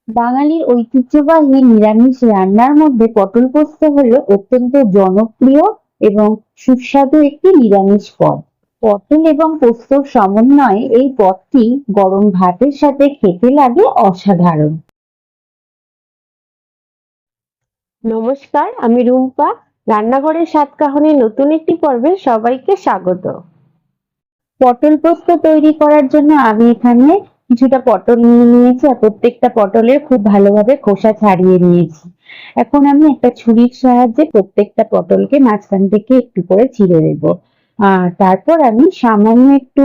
বাঙালির ঐতিহ্যবাহী নিরামিষ রান্নার মধ্যে পটল পোস্ত হলো অত্যন্ত জনপ্রিয় এবং সুস্বাদু একটি নিরামিষ পদ। পটল এবং পোস্তর সমন্বয়ে এই পদটি গরম ভাতের সাথে খেতে লাগে অসাধারণ। নমস্কার, আমি রুম্পা। রান্নাঘরের সাতকাহনের নতুন একটি পর্বে সবাইকে স্বাগত। পটল পোস্ত তৈরি করার জন্য আমি এখানে কিছুটা পটল নিয়ে নিয়েছি আর প্রত্যেকটা পটলের খুব ভালোভাবে খোসা ছাড়িয়ে নিয়েছি। এখন আমি একটা ছুরির সাহায্যে প্রত্যেকটা পটলকে মাঝখান থেকে একটু করে চিড়ে দেবো। আর তারপর আমি সামান্য একটু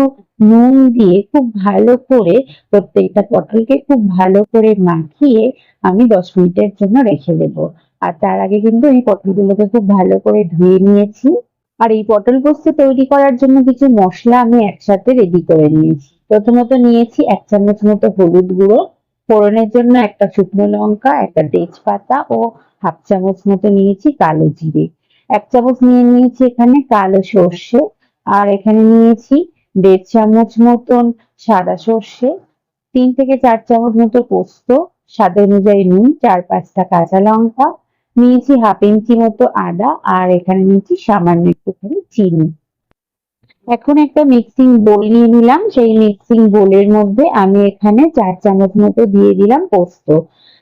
নুন দিয়ে খুব ভালো করে প্রত্যেকটা পটলকে খুব ভালো করে মাখিয়ে আমি 10 মিনিটের জন্য রেখে দেবো। আর তার আগে কিন্তু এই পটলগুলোকে খুব ভালো করে ধুয়ে নিয়েছি। আর এই পটল পোস্ত তৈরি করার জন্য কিছু মশলা আমি একসাথে রেডি করে নিয়েছি। প্রথমত নিয়েছি 1 চামচ মতো হলুদ গুঁড়ো, ফোড়নের জন্য একটা শুকনো লঙ্কা, একটা তেজপাতা ও 1/2 চামচ মতো নিয়েছি কালো জিরে। 1 চামচ নিয়ে নিয়েছি এখানে কালো সর্ষে, আর এখানে নিয়েছি 1.5 চামচ মতন সাদা সর্ষে, 3 থেকে 4 চামচ মতো পোস্ত, স্বাদ অনুযায়ী নুন, 4-5টা কাঁচা লঙ্কা, নিয়েছি 1/2 ইঞ্চি মতো আদা, আর এখানে নিয়েছি সামান্য একটুখানি চিনি। এখন একটা মিক্সিং বোল নিয়ে নিলাম। সেই মিক্সিং বোলের মধ্যে আমি এখানে 4 চামচ মতো দিয়ে দিলাম পোস্ত,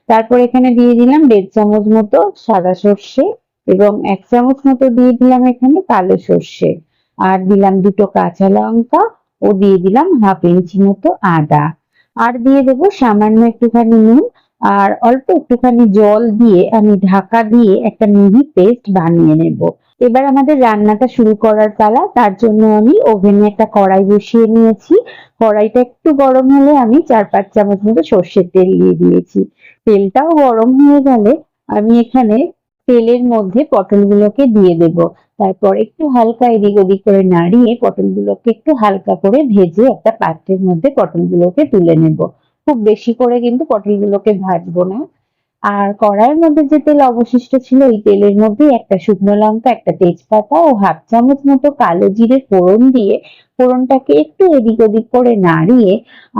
তারপর এখানে দিয়ে দিলাম 1.5 চামচ মতো সাদা সর্ষে এবং 1 চামচ মতো দিয়ে দিলাম এখানে কালো সর্ষে, আর দিলাম 2টো কাঁচা লঙ্কা ও দিয়ে দিলাম 1/2 ইঞ্চি মতো আদা, আর দিয়ে দেবো সামান্য একটুখানি নুন, আর অল্প একটুখানি জল দিয়ে আমি ঢাকা দিয়ে একটা মিহি পেস্ট বানিয়ে নেব। এবার আমাদের রান্নাটা শুরু করার পালা। তার জন্য আমি ওভেনে একটা কড়াই বসিয়ে নিয়েছি। কড়াইটা একটু গরম হলে আমি 4-5 চামচ মতো সর্ষের তেল দিয়ে দিয়েছি। তেলটাও গরম হয়ে গেলে আমি এখানে তেলের মধ্যে পটলগুলোকে দিয়ে দেব। তারপর একটু হালকা এদিক ওদিক করে নাড়িয়ে পটলগুলোকে একটু হালকা করে ভেজে একটা পাত্রের মধ্যে পটলগুলোকে তুলে নেব। খুব বেশি করে কিন্তু পটলগুলোকে ভাজবো না। আর কড়াইয়ের মধ্যে যে তেল অবশিষ্ট ছিল ওই তেলের মধ্যে একটা শুকনো লঙ্কা, একটা তেজপাতা ও 1/2 চামচ মতো কালো জিরে ফোড়ন দিয়ে ফোড়নটাকে একটু এদিক ওদিক করে নাড়িয়ে,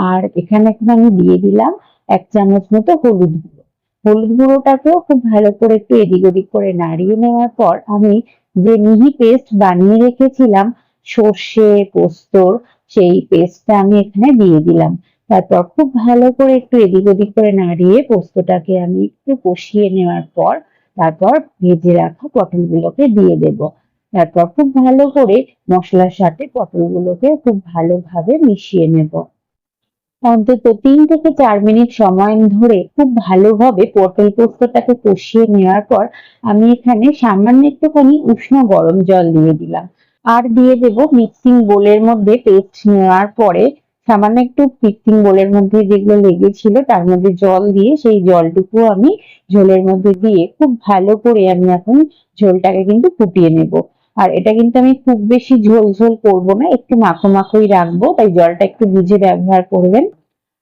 আর এখানে এখন আমি দিয়ে দিলাম 1 চামচ মতো হলুদ গুঁড়ো। হলুদ গুঁড়োটাকেও খুব ভালো করে একটু এদিক ওদিক করে নাড়িয়ে নেওয়ার পর আমি যে মিহি পেস্ট বানিয়ে রেখেছিলাম সর্ষে পোস্তর, সেই পেস্টটা আমি এখানে দিয়ে দিলাম। তারপর খুব ভালো করে একটু এদিক ওদিক করে নাড়িয়ে পোস্তটাকে আমি একটু কষিয়ে নেওয়ার পর তারপর ভেজে রাখা পটলগুলোকে দিয়ে দেব। তারপর খুব ভালো করে মশলার সাথে পটলগুলোকে খুব ভালোভাবে মিশিয়ে নেব। অন্তত 3 থেকে 4 মিনিট সময় ধরে খুব ভালোভাবে পটল পোস্তটাকে কষিয়ে নেওয়ার পর আমি এখানে সামান্য একটুখানি উষ্ণ গরম জল দিয়ে দিলাম, আর দিয়ে দেব মিক্সিং বোলের মধ্যে পেস্ট নেওয়ার পরে সামান্য একটু মিক্সিং বোলের মধ্যে যেগুলো লেগেছিল তার মধ্যে জল দিয়ে সেই জলটুকু আমি ঝোলের মধ্যে দিয়ে খুব ভালো করে আমি এখন ঝোলটাকে কিন্তু ফুটিয়ে নেব। আর এটা কিন্তু আমি খুব বেশি ঝোল ঝোল করবো না, একটু মাখো মাখোই রাখবো, তাই জলটা একটু বুঝে ব্যবহার করবেন।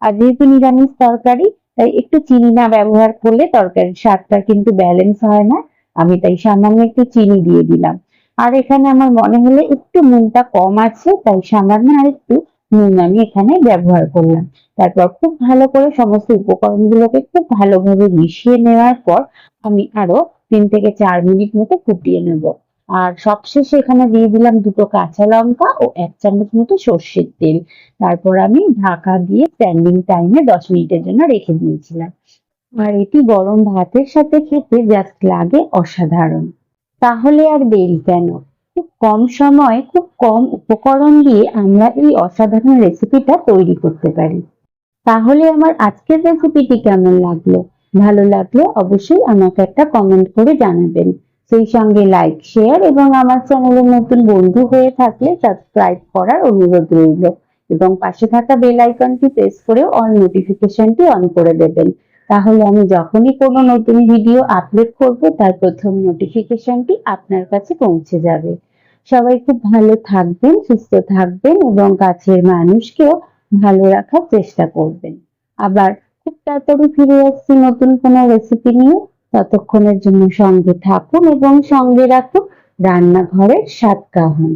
আর যেহেতু নিরামিষ তরকারি তাই একটু চিনি না ব্যবহার করলে তরকারির স্বাদটা কিন্তু ব্যালেন্স হয় না। আমি তাই সামান্য একটু চিনি দিয়ে দিলাম। আর এখানে আমার মনে হলো একটু নুনটা কম আছে, তাই সামান্য আর একটু নুন আমি এখানে ব্যবহার করলাম। তারপর খুব ভালো করে সমস্ত উপকরণগুলোকে খুব ভালোভাবে মিশিয়ে নেওয়ার পর আমি আরো 3 থেকে 4 মিনিট মতো ফুটিয়ে নেব। আর সবশেষে এখানে দিয়ে দিলাম 2টো কাঁচা লঙ্কা ও 1 চামচ মতো সর্ষের তেল। তারপর আমি ঢাকা দিয়ে স্ট্যান্ডিং টাইমে 10 মিনিটের জন্য রেখে দিয়েছিলাম। আর এটি গরম ভাতের সাথে খেতে জাস্ট লাগে অসাধারণ। তাহলে আর দেরি কেন, খুব কম সময়ে খুব কম উপকরণ দিয়ে আমরা এই অসাধারণ রেসিপিটা তৈরি করতে পারি। তাহলে আমার আজকের রেসিপিটি কেমন লাগলো? ভালো লাগলে অবশ্যই আমাকে একটা কমেন্ট করে জানাবেন। সেই সঙ্গে লাইক শেয়ার এবং আমার চ্যানেলের নতুন বন্ধু হয়ে থাকলে সাবস্ক্রাইব করার অনুরোধ রইল এবং পাশে থাকা বেল আইকনটি প্রেস করে অল নোটিফিকেশনটি অন করে দেবেন। তাহলে আমি যখনই কোনো নতুন ভিডিও আপলোড করব তার প্রথম নোটিফিকেশনটি আপনার কাছে পৌঁছে যাবে। সবাই খুব ভালো থাকবেন, সুস্থ থাকবেন এবং কাছের মানুষকেও ভালো রাখার চেষ্টা করবেন। আবার খুব তাড়াতাড়ি ফিরে আসছি নতুন কোনো রেসিপি নিয়ে। ততক্ষণের জন্য সঙ্গে থাকুন এবং সঙ্গে রাখুন রান্নাঘরের সাতকাহন।